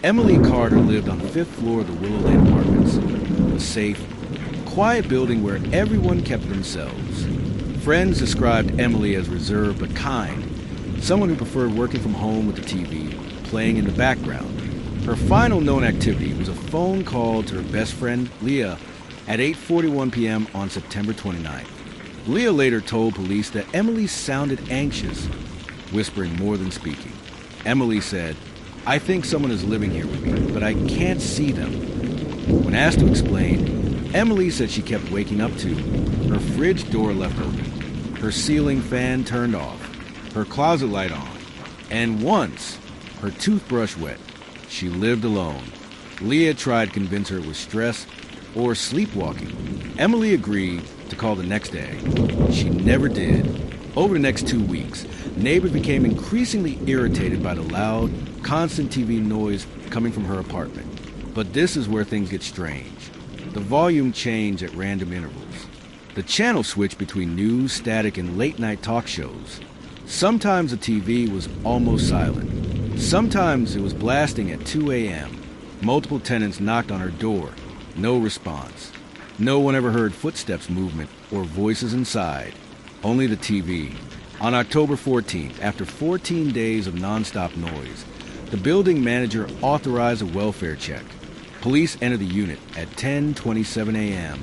Emily Carter lived on the 5th floor of the Willow Lane Apartments, a safe, quiet building where everyone kept themselves. Friends described Emily as reserved but kind, someone who preferred working from home with the TV playing in the background. Her final known activity was a phone call to her best friend, Leah, at 8:41 p.m. on September 29th. Leah later told police that Emily sounded anxious, whispering more than speaking. Emily said, "I think someone is living here with me, but I can't see them." When asked to explain, Emily said she kept waking up to her fridge door left open, her ceiling fan turned off, her closet light on, and once, her toothbrush wet. She lived alone. Leah tried to convince her it was stress or sleepwalking. Emily agreed to call the next day. She never did. Over the next 2 weeks, neighbors became increasingly irritated by the loud, constant TV noise coming from her apartment. But this is where things get strange. The volume changed at random intervals. The channel switched between news, static, and late-night talk shows. Sometimes the TV was almost silent. Sometimes it was blasting at 2 a.m. Multiple tenants knocked on her door. No response. No one ever heard footsteps movement or voices inside. Only the TV. On October 14th, after 14 days of nonstop noise, the building manager authorized a welfare check. Police entered the unit at 10:27 a.m.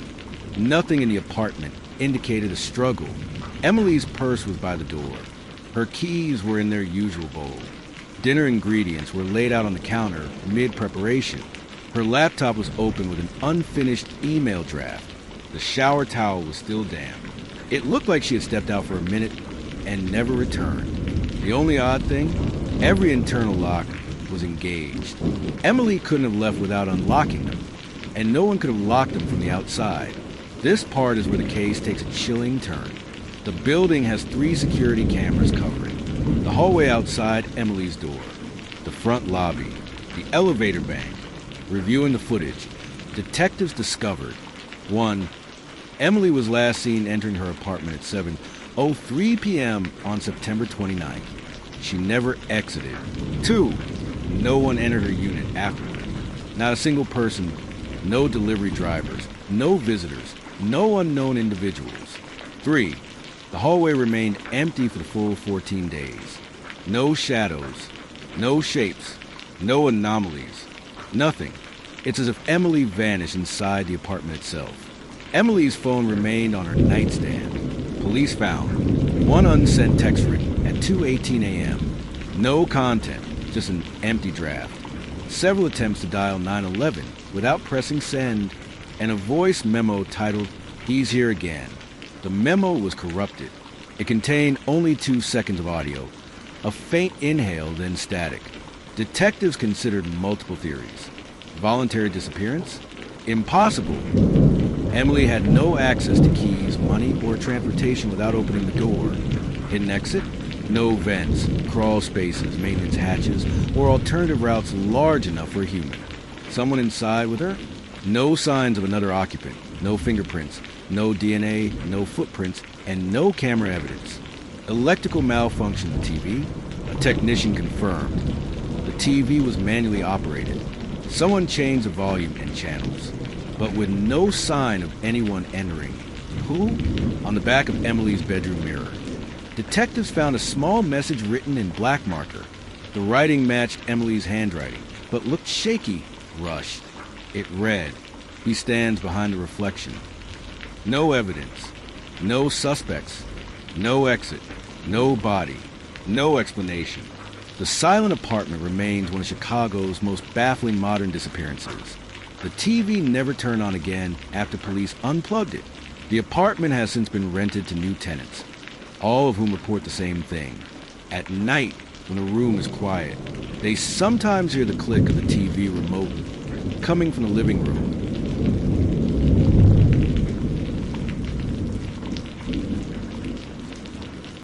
Nothing in the apartment indicated a struggle. Emily's purse was by the door. Her keys were in their usual bowl. Dinner ingredients were laid out on the counter mid-preparation. Her laptop was open with an unfinished email draft. The shower towel was still damp. It looked like she had stepped out for a minute and never returned. The only odd thing, every internal lock was engaged. Emily couldn't have left without unlocking them, and no one could have locked them from the outside. This part is where the case takes a chilling turn. The building has 3 security cameras covering the hallway outside Emily's door, the front lobby, the elevator bank. Reviewing the footage, detectives discovered 1. Emily was last seen entering her apartment at 7:03 p.m. on September 29th. She never exited. 2. No one entered her unit afterward. Not a single person, no delivery drivers, no visitors, no unknown individuals. 3. The hallway remained empty for the full 14 days. No shadows, no shapes, no anomalies, nothing. It's as if Emily vanished inside the apartment itself. Emily's phone remained on her nightstand. Police found 1 unsent text written at 2:18 a.m. No content, just an empty draft. Several attempts to dial 911 without pressing send, and a voice memo titled, "He's Here Again." The memo was corrupted. It contained only 2 seconds of audio, a faint inhale, then static. Detectives considered multiple theories. Voluntary disappearance? Impossible. Emily had no access to keys, money, or transportation without opening the door. Hidden exit? No vents, crawl spaces, maintenance hatches, or alternative routes large enough for a human. Someone inside with her? No signs of another occupant, no fingerprints, no DNA, no footprints, and no camera evidence. Electrical malfunction of the TV? A technician confirmed. The TV was manually operated. Someone changed the volume and channels, but with no sign of anyone entering. Who? On the back of Emily's bedroom mirror. Detectives found a small message written in black marker. The writing matched Emily's handwriting, but looked shaky, rushed. It read, "He stands behind the reflection." No evidence, no suspects, no exit, no body, no explanation. The silent apartment remains one of Chicago's most baffling modern disappearances. The TV never turned on again after police unplugged it. The apartment has since been rented to new tenants, all of whom report the same thing. At night, when a room is quiet, they sometimes hear the click of the TV remote coming from the living room.